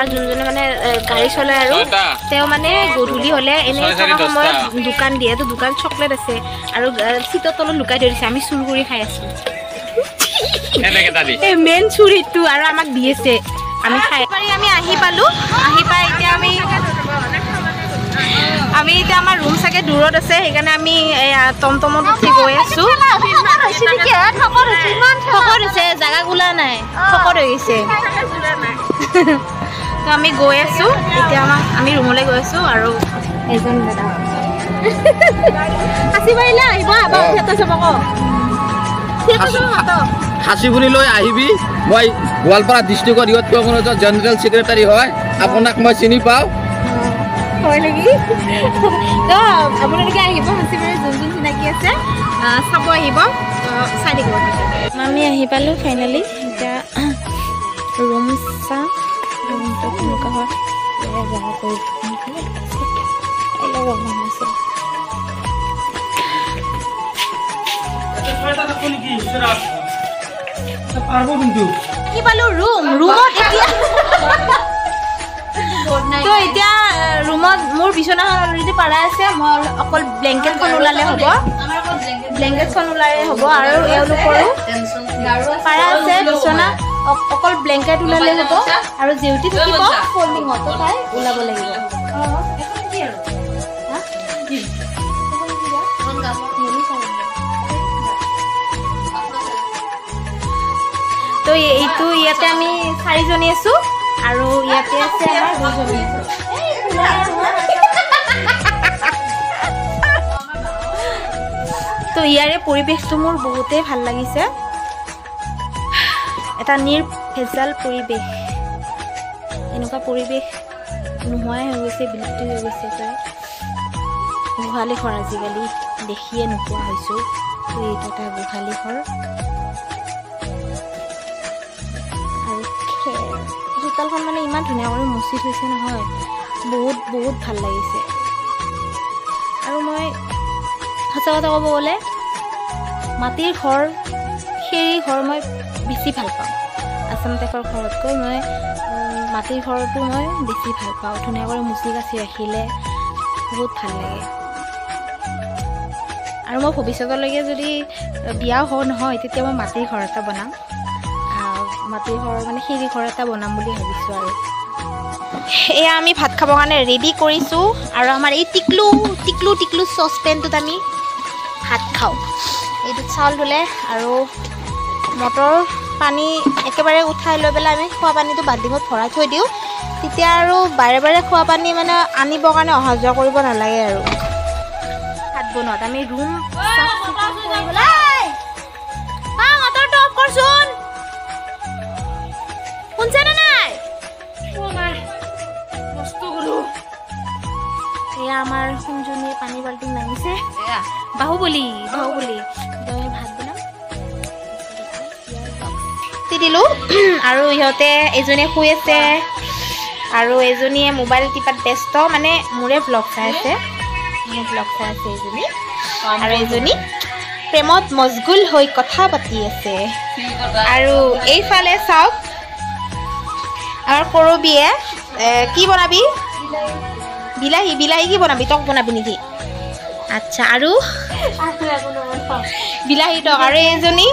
আমাৰ যোনজনে মানে গাড়ী চলাই আৰু তেওঁ মানে গধূলি হ'লে এনে থকা সময়ত দোকান দিয়ে তো দোকান চকলেট আছে আৰু চিটৰ তলত লুকাই থৈ দিছে আমি চুৰ কৰি খাই আছো মেইন চুৰিটো আৰু আমাক দি আছে আমি খাই পাৰি আমি আহি পালো আহি পাই এতিয়া আমি এতিয়া আমাৰ ৰুম চাগে দূৰত আছে সেইকাৰণে আমি টমটমত উঠি গৈ আছো শকত হৈছে জাগা গোলা নাই শকত হৈ গৈছে তো আমি গৈ আছো এতিয়া আমি ৰুমলৈ গৈ আছো আৰু এজন দাদা হাসি পাৰিলে আহিব আবা থিয়েটাৰ চাব হাসি বুলি লৈ আহিবি মই গোৱালপাৰা ডিষ্ট্ৰিক্টৰ ইয়ত কংগ্ৰেছৰ জেনেৰেল সেক্ৰেটাৰী হয় আপোনাক মই চিনি পাওঁ হয় নেকি তো আপোনালোকে আহিব হাসি বুলি যোন চিনাকি আছে চাব আহিব চাই দিব আমি আহি পালো ফাইনালি এতিয়া ৰুম চাম ৰুমটো কেনেকুৱা হয় জাগা কৰি ৰুমত মোৰ বিচনাখন অলৰেডি পাৰা আছে মই অকল ব্লেংকেটখন ওলালে হ'ব আৰু এওঁলোকৰো পাৰা আছে বিচনা অকল ব্লেংকেট ওলালে হ'ব আৰু জিউটি থাকিব ফল্ডিঙত তাই ওলাব লাগিব তো এইটো ইয়াতে আমি 4 জনী আছো আৰু ইয়াতে আছে আমাৰ 2 জনী তো ইয়াৰে পৰিৱেশটো মোৰ বহুতেই ভাল লাগিছে এটা নিৰ্ভেজাল পৰিৱেশ এনেকুৱা পৰিৱেশ নোহোৱাই হৈ গৈছে বিলুপ্তি হৈ গৈছে প্ৰায় গোহালি ঘৰ আজিকালি দেখিয়ে নোপোৱা হৈছোঁ তো এইটো এটা গোহালি ঘৰ আৰু চোতালখন মানে ইমান ধুনীয়াকৈ মুচি থৈছে নহয় বহুত ভাল লাগিছে আৰু মই সঁচা কথা ক'ব গ'লে মাটিৰ ঘৰ খেৰী ঘৰ মই বেছি ভাল পাওঁ আছাম টাইপৰ ঘৰতকৈ মই মাটিৰ ঘৰটো মই বেছি ভাল পাওঁ ধুনীয়াকৈ মুচি কাচি ৰাখিলে বহুত ভাল লাগে আৰু মই ভৱিষ্যতলৈকে যদি বিয়া নহয় তেতিয়া মই মাটিৰ ঘৰ এটা বনাম মাটিৰ ঘৰ মানে খেৰী ঘৰ এটা বনাম বুলি ভাবিছোঁ আৰু এয়া আমি ভাত খাবৰ কাৰণে ৰেডি কৰিছোঁ আৰু আমাৰ এই টিকলু চচপেনটোত আমি ভাত খাওঁ এইটোত চাউল ধুলে আৰু মটৰ পানী একেবাৰে উঠাই লৈ পেলাই আমি খোৱা পানীটো বাল্টিঙত ভৰাই থৈ দিওঁ তেতিয়া আৰু বাৰে খোৱা পানী মানে আনিবৰ কাৰণে অহা যোৱা কৰিব নালাগে আৰু ভাত বনোৱাত আমি ৰুম মটৰটো অফ কৰচোন শুনছেনে নাই এয়া আমাৰ সোণজনীয়ে পানী বাল্টিং নামিছে বাহুবলী ভাত বনাম দিলোঁ আৰু ইহঁতে এজনীয়ে শুই আছে আৰু এজনীয়ে মোবাইল টিপাত ব্যস্ত মানে মোৰে ব্লগ চাই আছে এজনী আৰু এজনী প্ৰেমত মজগুল হৈ কথা পাতি আছে আৰু এইফালে চাওক আমাৰ কৰবিয়ে কি বনাবি বিলাহী কি বনাবি টক বনাবি নেকি আচ্ছা আৰু বিলাহী টক আৰু এইজনী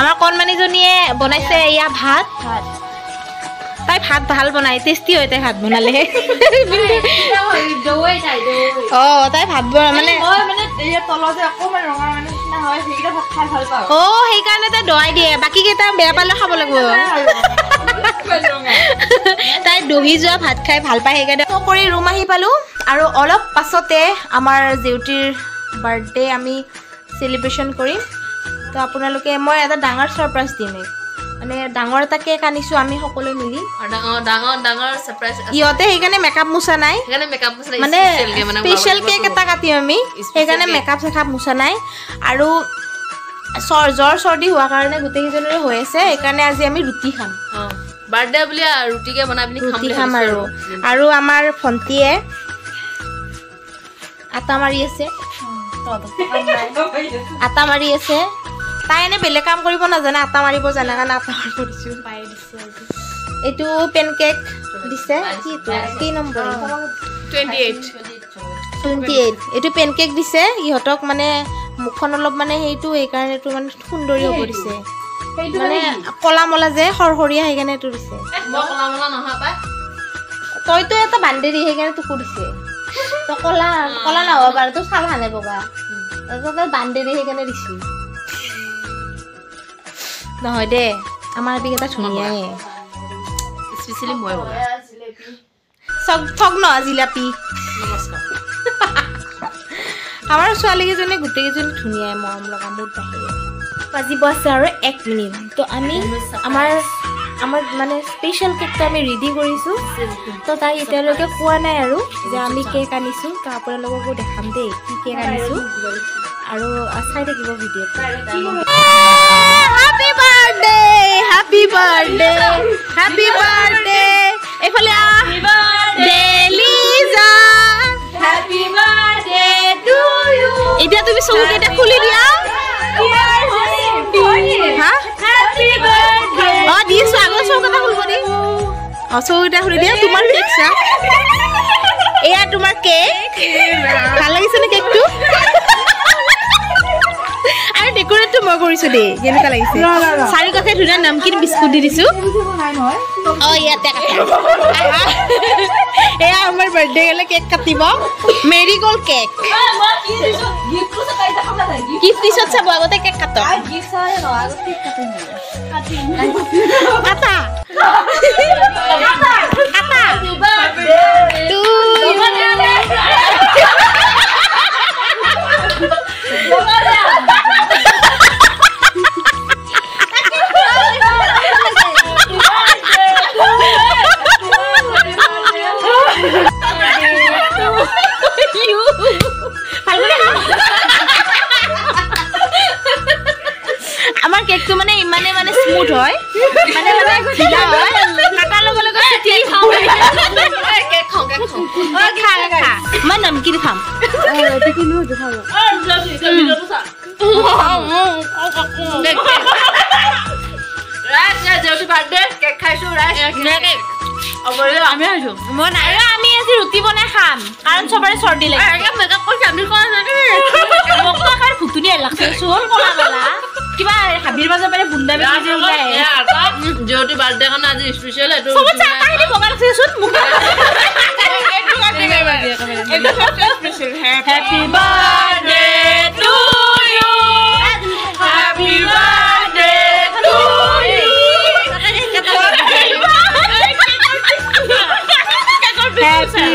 আমাৰ কণমানিজনীয়ে বনাইছে এয়া ভাত তাই ভাত ভাল বনাই টেষ্টি হয় তাই ভাত বনালে তাই ভাত মানে সেইকাৰণে তাই দৱাই দিয়ে বাকী কেইটা বেয়া পালে খাব লাগিব তাই দহি যোৱা ভাত খাই ভাল পায় সেইকাৰণে কৰি ৰুম আহি পালোঁ আৰু অলপ পাছতে আমাৰ জিউটিৰ বাৰ্থডে আমি চেলিব্ৰেশ্যন কৰিম তো আপোনালোকে মই এটা ডাঙৰ ছাৰপ্ৰাইজ দিম মানে ডাঙৰ এটা কেক আনিছোঁ আমি সকলোৱে মিলি ডাঙৰ ছাৰপ্ৰাইজ ইহঁতে সেইকাৰণে মেকআপ মোচা নাই মানে স্পেচিয়েল কেক এটা কাটিম আমি সেইকাৰণে মেকআপ চেকআপ মোচা নাই আৰু জ্বৰ চৰ্দি হোৱাৰ কাৰণে গোটেইকেইজনৰে হৈ আছে সেইকাৰণে আজি আমি ৰুটি খাম বাৰ্থডে বুলি ৰুটিকে বনাই পিনি খাম আৰু আমাৰ ভণ্টিয়ে আটা মাৰি আছে তাই এনে বেলেগ কাম কৰিব নাজানে আটা মাৰিব জানে কাৰণে আটা মাৰিব দিছোঁ এইটো পেনকেক দিছে কি নম্বৰ 28 এইটো পেনকেক দিছে ইহঁতক মানে মুখখন অলপ মানে সেইটো সেইকাৰণে এইটো মানে সুন্দৰী হ'ব দিছে মানে কলা মলা যে সৰসৰীয়া সেইকাৰণে এইটো দিছে তইতো এটা বান্দেৰি সেইকাৰণে তোক দিছে তই কলা কলা নহ'ব পাৰে তোৰ ছাল হানে বগা তই বান্দেৰি সেইকাৰণে দিছো নহয় দে আমাৰ বিকেটা ধুনীয়াই স্পেচিয়েলি মই ঠগ নহয় জিলাপি আমাৰ ছোৱালীকেইজনী গোটেইকেইজনী ধুনীয়াই মৰম লগা মোৰ বাহিৰে বাজিব আছে আৰু 1 মিনিট তো আমি আমাৰ মানে স্পেচিয়েল কেকটো আমি ৰেডি কৰিছোঁ তো তাই এতিয়ালৈকে কোৱা নাই আৰু যে আমি কেক আনিছোঁ তো আপোনালোককো দেখাম দেই কি কেক আনিছোঁ আৰু চাই থাকিব ভিডিঅ'টো happy birthday happy birthday happy birthday এইফালে Liza happy birthday to you এতিয়া তুমি চকুকেইটা খুলি দিয়া হা হেপী বাৰ্থডে অ দিছো আগৰ চকুকেইটা খুলিব দি অ চকুকেইটা খুলি দিয়া তোমাৰ কেক চা এয়া তোমাৰ কেক ভাল লাগিছে নে কেকটো আৰু ডেকোৰেটটো মই কৰিছো দেই কেনেকুৱা লাগিছে চাৰিকাষে ধুনীয়া নামকিন বিস্কুট দি দিছো অ ইয়াতে এয়া আমাৰ বাৰ্থডে গ'লে কেক কাটিব মেৰিগোল্ড কেক গিফ্ট পিছত চাব আগতে কেক কাটক কাটা আমাৰ কেকটো মানে ইমানে মানে স্মুথ হয় মানে ঢিলা হয় কাটাৰ লগে লগে চিটি কেক খাওঁ মই নামকিন খাম আমি আজি ৰুটি বনাই খাম কাৰণ চবৰে চৰ্দি লাগে ভুতুনি লাগছে চোৰ কলা মেলা কিবা হাবিৰ মাজৰ পৰা বুন্দা বেছি জয়তী বাৰ্থডে কাৰণে আজি স্পেচিয়েল এইটো happy birthday to you happy birthday to you happy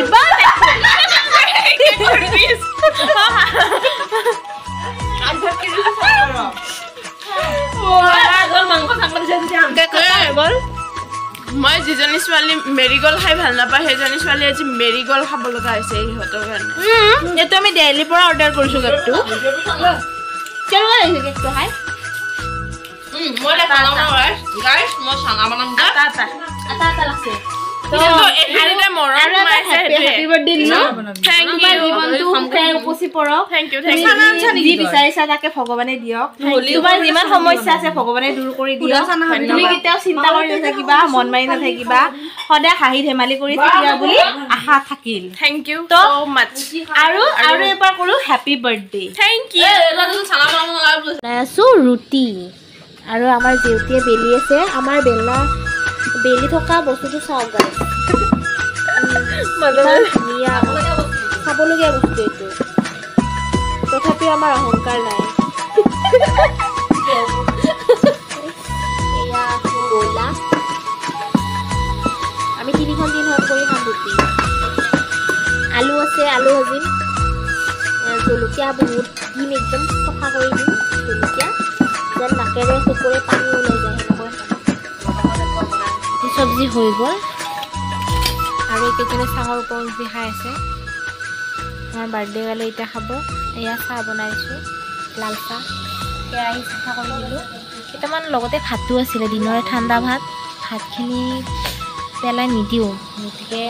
মই যিজনী ছোৱালী মেৰিগল খাই ভাল নাপায় সেইজনী ছোৱালী আজি মেৰিগল খাব লগা হৈছে সিহঁতৰ কাৰণে এইটো আমি দিল্লীৰ পৰা অৰ্ডাৰ কৰিছোঁ কেকটো কেনেকুৱা লাগিছে কেকটো খাই মই দেখাওঁ গাইছ মই চানা বনাম আটা লাগছে হেপী বাৰ্থডে বিচাৰিছা তাকে ভগৱানে দিয়ক তোমাৰ যিমান সমস্যা আছে ভগৱানে দূৰ কৰি দিয়ক তুমি কেতিয়াও চিন্তা কৰি নাথাকিবা মন মাৰি নাথাকিবা সদায় হাঁহি ধেমালি কৰি থাকিবা বুলি আশা থাকিল থেংক ইউ so much আৰু এবাৰ কৰো হেপী বাৰ্থডে থেংক ইউ আছো ৰুটি আৰু আমাৰ জেউতীয়ে বেলি আছে আমাৰ বেলি থকা বস্তুটো চাওক গাইছ ধুনীয়া চাবলগীয়া বস্তু এইটো তথাপিও আমাৰ অহংকাৰ নাই এয়া বইলা আমি 3খন দিন হ'ল কৰি খাম ৰুটি আলু আছে আলু ভাজিম জলকীয়া বহুত দিম একদম চফা কৰি দিম জলকীয়া যেন নাকেৰে চকুৰে পানী ওলাই যায় সেনেকৈ চব্জি হৈ গ'ল আৰু এইকেইজনে চাহৰ ওপৰত উঠি খাই আছে আমাৰ বাৰ্থডে গালে এতিয়া খাব এয়া চাহ বনাইছোঁ লাল চাহ কেৰাহী চাফা কৰি দিলোঁ কেইটামান লগতে ভাতো আছিলে দিনৰে ঠাণ্ডা ভাতখিনি পেলাই নিদিওঁ গতিকে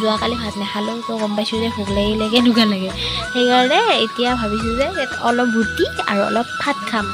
যোৱাকালি ভাত নাখালোঁ তো গম পাইছোঁ যে ভোক লাগিলে কেনেকুৱা লাগে সেইকাৰণে এতিয়া ভাবিছোঁ যে অলপ ৰুটি আৰু অলপ ভাত খাম